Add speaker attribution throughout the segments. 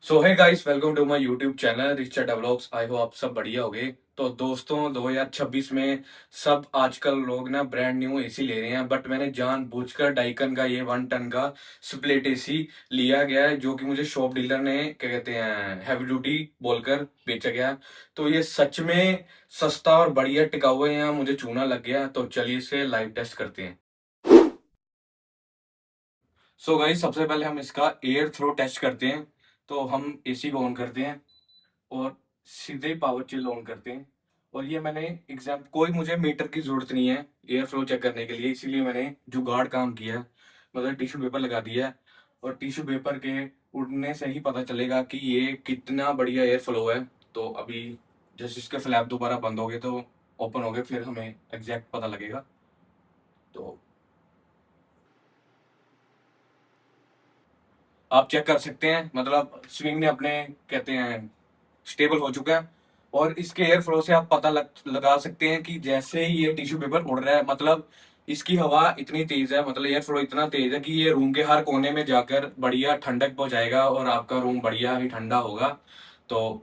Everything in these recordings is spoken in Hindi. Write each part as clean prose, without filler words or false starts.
Speaker 1: So hi guys, welcome to my YouTube channel Richard vlogs. आई हो आप सब बढ़िया होगे। तो दोस्तों, 2026 में सब आजकल लोग ना ब्रांड न्यू एसी ले रहे हैं, बट मैंने जानबूझकर डाइकन का ये 1 टन का स्प्लिट एसी लिया गया है, जो कि मुझे शॉप डीलर ने क्या कहते हैं हैवी ड्यूटी बोलकर बेचा गया है। तो ये सच में सस्ता और बढ़िया टिकाऊ है, यहाँ मुझे चूना लग गया। तो चलिए इसे लाइव टेस्ट करते हैं। सो गाइस, सबसे पहले हम इसका एयर थ्रो टेस्ट करते हैं। तो हम एसी को ऑन करते हैं और सीधे पावर चिल ऑन करते हैं। और ये मैंने एग्जाम कोई मुझे मीटर की जरूरत नहीं है एयर फ्लो चेक करने के लिए, इसीलिए मैंने जुगाड़ काम किया है। मतलब टिश्यू पेपर लगा दिया है, और टिश्यू पेपर के उड़ने से ही पता चलेगा कि ये कितना बढ़िया एयर फ्लो है। तो अभी जैसे इसके फ्लैप दोबारा बंद हो गए तो ओपन हो गए, फिर हमें एग्जैक्ट पता लगेगा। तो आप चेक कर सकते हैं, मतलब स्विंग ने अपने कहते हैं स्टेबल हो चुका है। और इसके एयर फ्लो से आप पता लगा सकते हैं कि जैसे ही ये टिश्यू पेपर उड़ रहा है, मतलब इसकी हवा इतनी तेज है, मतलब एयर फ्लो इतना तेज है कि ये रूम के हर कोने में जाकर बढ़िया ठंडक पहुंचाएगा और आपका रूम बढ़िया ही ठंडा होगा। तो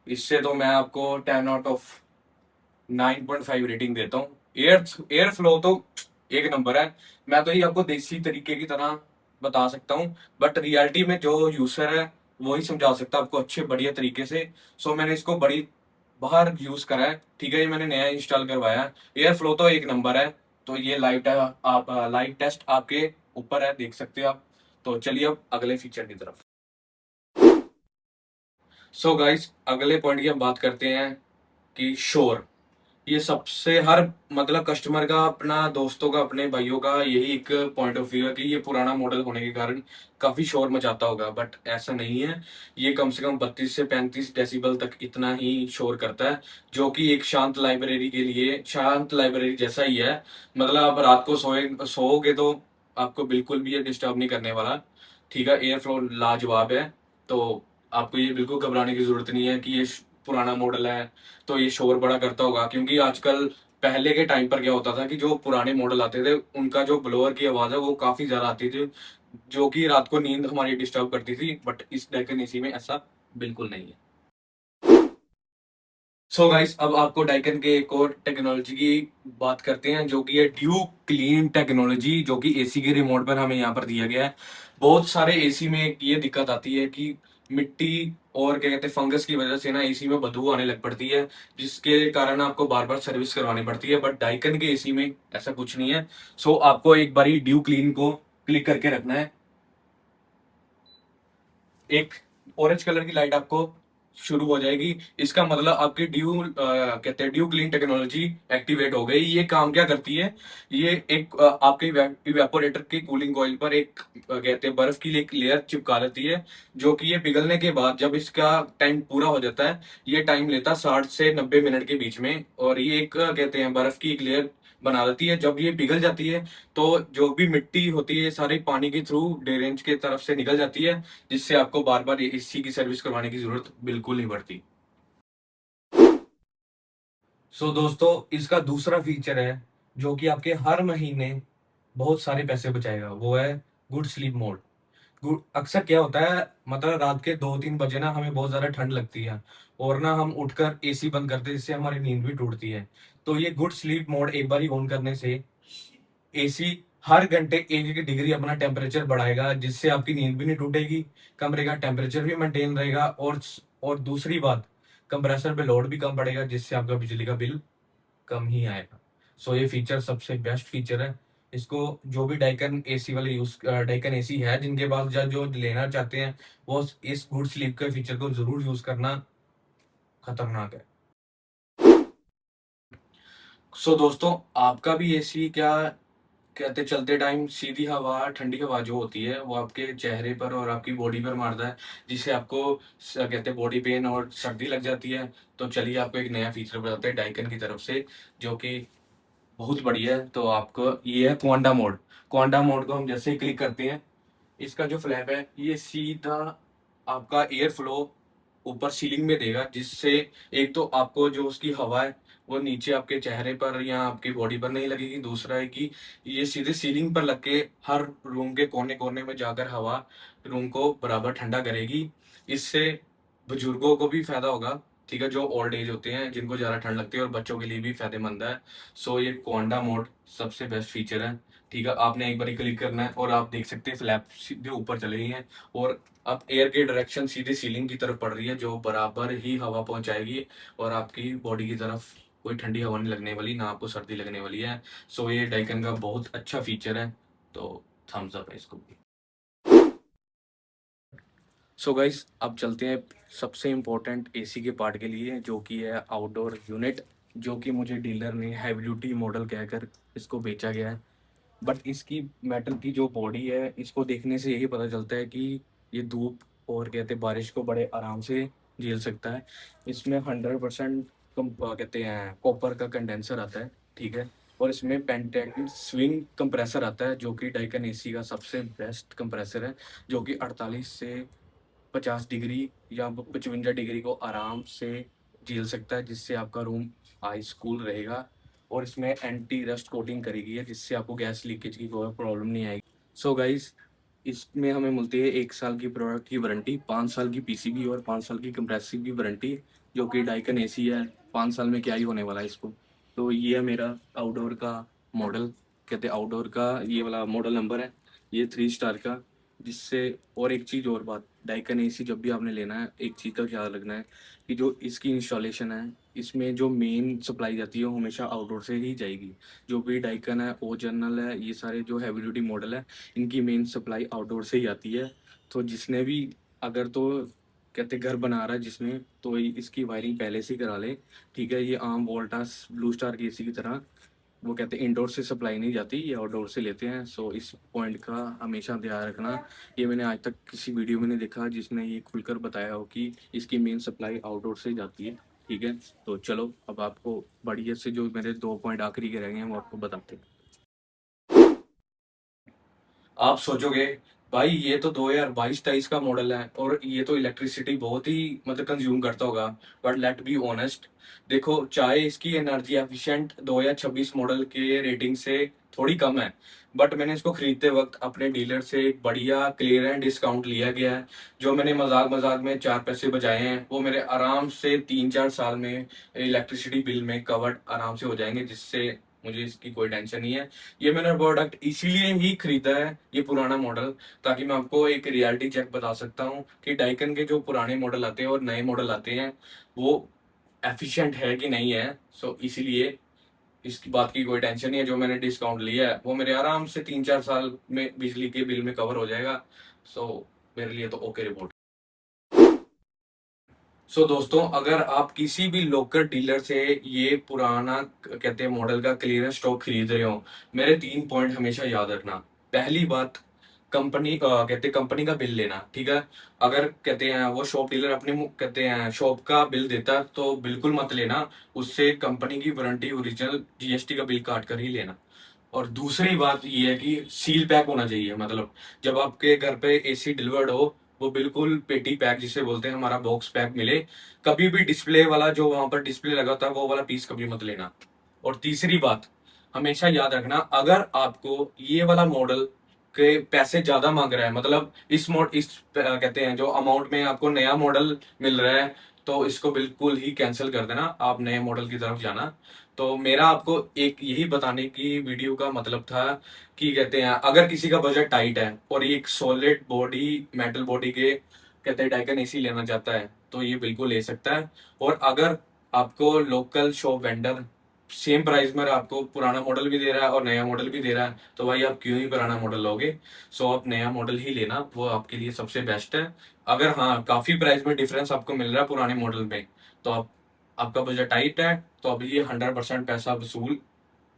Speaker 1: इससे तो मैं आपको 10 आउट ऑफ 9.5 रेटिंग देता हूँ। एयर एयर फ्लो तो एक नंबर है। मैं तो ये आपको देसी तरीके की तरह बता सकता हूँ, बट रियलिटी में जो यूजर है वही समझा सकता है आपको अच्छे बढ़िया तरीके से। सो मैंने इसको बड़ी बाहर यूज करा है, ठीक है। ये मैंने नया इंस्टॉल करवाया है। एयर फ्लो तो एक नंबर है। तो ये आप लाइव टेस्ट आपके ऊपर है, देख सकते हो आप। तो चलिए अब अगले फीचर की तरफ। सो गाइस, अगले पॉइंट की हम बात करते हैं कि शोर। ये सबसे हर मतलब कस्टमर का, अपना दोस्तों का, अपने भाइयों का यही एक पॉइंट ऑफ व्यू है कि ये पुराना मॉडल होने के कारण काफी शोर मचाता होगा, बट ऐसा नहीं है। ये कम से कम 32 से 35 डेसिबल तक इतना ही शोर करता है, जो कि एक शांत लाइब्रेरी के लिए शांत लाइब्रेरी जैसा ही है। मतलब आप रात को सोओगे तो आपको बिल्कुल भी ये डिस्टर्ब नहीं करने वाला। ठीक है, एयर फ्लो लाजवाब है। तो आपको ये बिल्कुल घबराने की जरूरत नहीं है कि ये पुराना मॉडल है तो ये शोर बड़ा करता होगा, क्योंकि आजकल पहले के टाइम पर क्या होता था कि जो पुराने मॉडल आते थे उनका जो ब्लोअर की आवाज है वो काफी ज्यादा आती थी, जो कि रात को नींद हमारी डिस्टर्ब करती थी। बट इस डाइकन एसी में ऐसा बिल्कुल नहीं है। सो गाइस, अब आपको डाइकन के एक और टेक्नोलॉजी की बात करते हैं, जो कि है ड्यू क्लीन टेक्नोलॉजी, जो कि एसी के रिमोट पर हमें यहाँ पर दिया गया है। बहुत सारे एसी में ये दिक्कत आती है कि मिट्टी और क्या कहते हैं फंगस की वजह से ना एसी में बदबू आने लग पड़ती है, जिसके कारण आपको बार बार सर्विस करवानी पड़ती है। बट डाइकन के एसी में ऐसा कुछ नहीं है। सो आपको एक बारी ड्यू क्लीन को क्लिक करके रखना है। एक ऑरेंज कलर की लाइट आपको शुरू हो जाएगी। इसका मतलब आपकी कहते हैं ड्यू क्लीन टेक्नोलॉजी एक्टिवेट हो गई। ये काम क्या करती है? ये एक आपके इवेपोरेटर की कूलिंग कॉइल पर एक कहते हैं बर्फ की एक लेयर चिपका देती है, जो कि ये पिघलने के बाद जब इसका टाइम पूरा हो जाता है, ये टाइम लेता है 60 से 90 मिनट के बीच में। और ये एक कहते हैं बर्फ की एक लेयर बना देती है। जब ये पिघल जाती है तो जो भी मिट्टी होती है सारी पानी के थ्रू ड्रेनेज के तरफ से निकल जाती है, जिससे आपको बार बार एसी की सर्विस करवाने की जरूरत बिल्कुल नहीं पड़ती। सो दोस्तों, इसका दूसरा फीचर है जो कि आपके हर महीने बहुत सारे पैसे बचाएगा, वो है गुड स्लीप मोड। गुड अक्सर क्या होता है, मतलब रात के 2-3 बजे ना हमें बहुत ज्यादा ठंड लगती है, और ना हम उठकर एसी बंद करते हैं, जिससे हमारी नींद भी टूटती है। तो ये गुड स्लीप मोड एक बार ही ऑन करने से एसी हर घंटे 1-1 डिग्री अपना टेम्परेचर बढ़ाएगा, जिससे आपकी नींद भी नहीं टूटेगी, कमरे का टेम्परेचर भी मेंटेन रहेगा। और दूसरी बात, कंप्रेसर पे लोड भी कम पड़ेगा, जिससे आपका बिजली का बिल कम ही आएगा। सो ये फीचर सबसे बेस्ट फीचर है। इसको जो भी डाइकन एसी वाले यूज डाइकन एसी है जिनके पास या जो लेना चाहते हैं, वो इस गुड स्लीप के फीचर को जरूर यूज करना। खतरनाक है। सो दोस्तों, आपका भी एसी क्या कहते चलते टाइम सीधी हवा ठंडी हवा जो होती है वो आपके चेहरे पर और आपकी बॉडी पर मारता है, जिससे आपको कहते हैं बॉडी पेन और सर्दी लग जाती है। तो चलिए आपको एक नया फीचर बताते हैं डाइकन की तरफ से, जो कि बहुत बढ़िया है। तो आपको ये है क्वांडा मोड। क्वांडा मोड को हम जैसे ही क्लिक करते हैं, इसका जो फ्लैप है ये सीधा आपका एयर फ्लो ऊपर सीलिंग में देगा, जिससे एक तो आपको जो उसकी हवा है वो नीचे आपके चेहरे पर या आपकी बॉडी पर नहीं लगेगी। दूसरा है कि ये सीधे सीलिंग पर लग के हर रूम के कोने कोने में जाकर हवा रूम को बराबर ठंडा करेगी। इससे बुजुर्गों को भी फायदा होगा, ठीक है, जो ओल्ड एज होते हैं जिनको ज़्यादा ठंड लगती है, और बच्चों के लिए भी फायदेमंद है। सो ये कोंडा मोड सबसे बेस्ट फीचर है, ठीक है। आपने एक बार क्लिक करना है और आप देख सकते हैं फ्लैप सीधे ऊपर चले गई हैं, और अब एयर की डायरेक्शन सीधे सीलिंग की तरफ पड़ रही है, जो बराबर ही हवा पहुंचाएगी, और आपकी बॉडी की तरफ कोई ठंडी हवा नहीं लगने वाली, ना आपको सर्दी लगने वाली है। सो ये डाइकन का बहुत अच्छा फीचर है, तो थम्स अप है इसको। सो गाइस, अब चलते हैं सबसे इम्पोर्टेंट एसी के पार्ट के लिए, जो कि है आउटडोर यूनिट, जो कि मुझे डीलर ने हैवी ड्यूटी मॉडल कहकर इसको बेचा गया है। बट इसकी मेटल की जो बॉडी है, इसको देखने से यही पता चलता है कि ये धूप और कहते हैं बारिश को बड़े आराम से झेल सकता है। इसमें 100% कहते हैं कॉपर का कंडेंसर आता है, ठीक है। और इसमें पेंटेन स्विंग कंप्रेसर आता है, जो कि डाइकन एसी का सबसे बेस्ट कंप्रेसर है, जो कि 48 से 50 डिग्री या 55 डिग्री को आराम से झेल सकता है, जिससे आपका रूम आइस कूल रहेगा। और इसमें एंटी रस्ट कोटिंग करी गई है, जिससे आपको गैस लीकेज की कोई प्रॉब्लम नहीं आएगी। सो गाइस, इसमें हमें मिलती है 1 साल की प्रोडक्ट की वारंटी, 5 साल की पीसीबी और 5 साल की कंप्रेसिव की वारंटी, जो कि डाइकन एसी है। 5 साल में क्या ही होने वाला है इसको। तो ये है मेरा आउटडोर का मॉडल, कहते हैं आउटडोर का ये वाला मॉडल नंबर है, ये 3 स्टार का। जिससे और एक चीज़ और बात, डाइकन एसी जब भी आपने लेना है, एक चीज़ का ख्याल रखना है कि जो इसकी इंस्टॉलेशन है, इसमें जो मेन सप्लाई जाती है वो हमेशा आउटडोर से ही जाएगी। जो भी डाइकन है, ओ जनरल है, ये सारे जो हैवी ड्यूटी मॉडल है, इनकी मेन सप्लाई आउटडोर से ही आती है। तो जिसने भी अगर तो कहते घर बना रहा है जिसने, तो इसकी वायरिंग पहले से ही करा ले, ठीक है। ये आम वोल्टास ब्लू स्टार की एसी की तरह वो कहते हैं इंडोर से सप्लाई नहीं जाती, ये आउटडोर से लेते हैं। सो इस पॉइंट का हमेशा ध्यान रखना। ये मैंने आज तक किसी वीडियो में नहीं देखा जिसने ये खुलकर बताया हो कि इसकी मेन सप्लाई आउटडोर से जाती है, ठीक है। तो चलो अब आपको बढ़िया से जो मेरे 2 पॉइंट आखिरी के रह गए हैं वो आपको बताते हैं। आप सोचोगे भाई ये तो 2022-23 का मॉडल है और ये तो इलेक्ट्रिसिटी बहुत ही मतलब कंज्यूम करता होगा। बट लेट बी ऑनेस्ट, देखो चाहे इसकी एनर्जी एफिशिएंट 2026 मॉडल के रेटिंग से थोड़ी कम है, बट मैंने इसको खरीदते वक्त अपने डीलर से एक बढ़िया क्लियर एंड डिस्काउंट लिया गया है। जो मैंने मजाक मजाक में 4 पैसे बचाए हैं, वो मेरे आराम से 3-4 साल में इलेक्ट्रिसिटी बिल में कवर्ड आराम से हो जाएंगे, जिससे मुझे इसकी कोई टेंशन नहीं है। ये मैंने प्रोडक्ट इसीलिए ही खरीदा है, ये पुराना मॉडल, ताकि मैं आपको एक रियलिटी चेक बता सकता हूँ कि डाइकन के जो पुराने मॉडल आते हैं और नए मॉडल आते हैं वो एफिशिएंट है कि नहीं है। सो इसीलिए इसकी बात की कोई टेंशन नहीं है। जो मैंने डिस्काउंट लिया है वो मेरे आराम से 3-4 साल में बिजली के बिल में कवर हो जाएगा। सो मेरे लिए तो ओके रिपोर्ट। सो दोस्तों, अगर आप किसी भी लोकल डीलर से ये पुराना कहते हैं मॉडल का क्लियरेंस स्टॉक खरीद रहे हो, मेरे 3 पॉइंट हमेशा याद रखना। पहली बात, कंपनी कहते हैं कंपनी का बिल लेना, ठीक है। अगर कहते हैं वो शॉप डीलर अपने कहते हैं शॉप का बिल देता है तो बिल्कुल मत लेना, उससे कंपनी की वारंटी ओरिजिनल जीएसटी का बिल काट कर ही लेना। और दूसरी बात ये है कि सील पैक होना चाहिए, मतलब जब आपके घर पे एसी डिलीवर्ड हो, वो बिल्कुल पेटी पैक जिसे बोलते हैं, हमारा बॉक्स पैक मिले। कभी भी डिस्प्ले वाला जो वहां पर डिस्प्ले लगा था वो वाला पीस कभी मत लेना। और तीसरी बात, हमेशा याद रखना, अगर आपको ये वाला मॉडल के पैसे ज्यादा मांग रहा है, मतलब इस कहते हैं जो अमाउंट में आपको नया मॉडल मिल रहा है, तो इसको बिल्कुल ही कैंसिल कर देना, आप नए मॉडल की तरफ जाना। तो मेरा आपको एक यही बताने की वीडियो का मतलब था कि कहते हैं अगर किसी का बजट टाइट है और ये एक सॉलिड बॉडी मेटल बॉडी के कहते हैं डाइकन एसी लेना चाहता है, तो ये बिल्कुल ले सकता है। और अगर आपको local shop vendor same price में आपको पुराना मॉडल भी दे रहा है और नया मॉडल भी दे रहा है, तो भाई आप क्यों ही पुराना मॉडल लोगे। सो आप नया मॉडल ही लेना, वो आपके लिए सबसे बेस्ट है। अगर हाँ काफी प्राइस में डिफरेंस आपको मिल रहा है पुराने मॉडल में, तो आप आपका बजट टाइट है, तो अभी ये 100% पैसा वसूल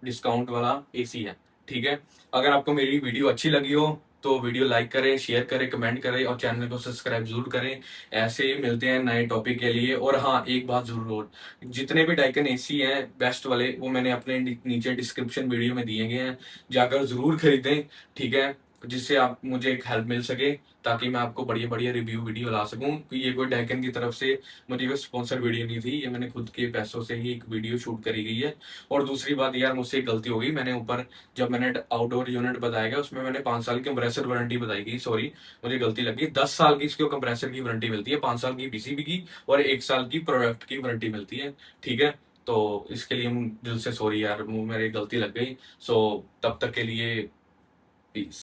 Speaker 1: डिस्काउंट वाला एसी है, ठीक है। अगर आपको मेरी वीडियो अच्छी लगी हो तो वीडियो लाइक करें, शेयर करें, कमेंट करें और चैनल को सब्सक्राइब जरूर करें। ऐसे ही मिलते हैं नए टॉपिक के लिए। और हाँ एक बात जरूर और, जितने भी डाइकन एसी हैं बेस्ट वाले, वो मैंने अपने नीचे डिस्क्रिप्शन वीडियो में दिए गए हैं, जाकर जरूर खरीदें, ठीक है, जिससे आप मुझे एक हेल्प मिल सके। ताकि मैं आपको बढ़िया बढ़िया रिव्यू वीडियो ला सकूं। कि ये कोई डेकन की तरफ से मुझे कोई स्पॉन्सर वीडियो नहीं थी, ये मैंने खुद के पैसों से ही एक वीडियो शूट करी गई है। और दूसरी बात यार, मुझसे एक गलती हो गई, मैंने ऊपर जब मैंने आउटडोर यूनिट बताया गया उसमें मैंने 5 साल की कंप्रेसर वारंटी बताई गई, सॉरी मुझे गलती लगी। 10 साल की इसको कंप्रेसर की वारंटी मिलती है, 5 साल की पीसीबी की और 1 साल की प्रोडक्ट की वारंटी मिलती है। ठीक है, तो इसके लिए दिल से सॉरी यार, मेरी गलती लग गई। सो तब तक के लिए पीस।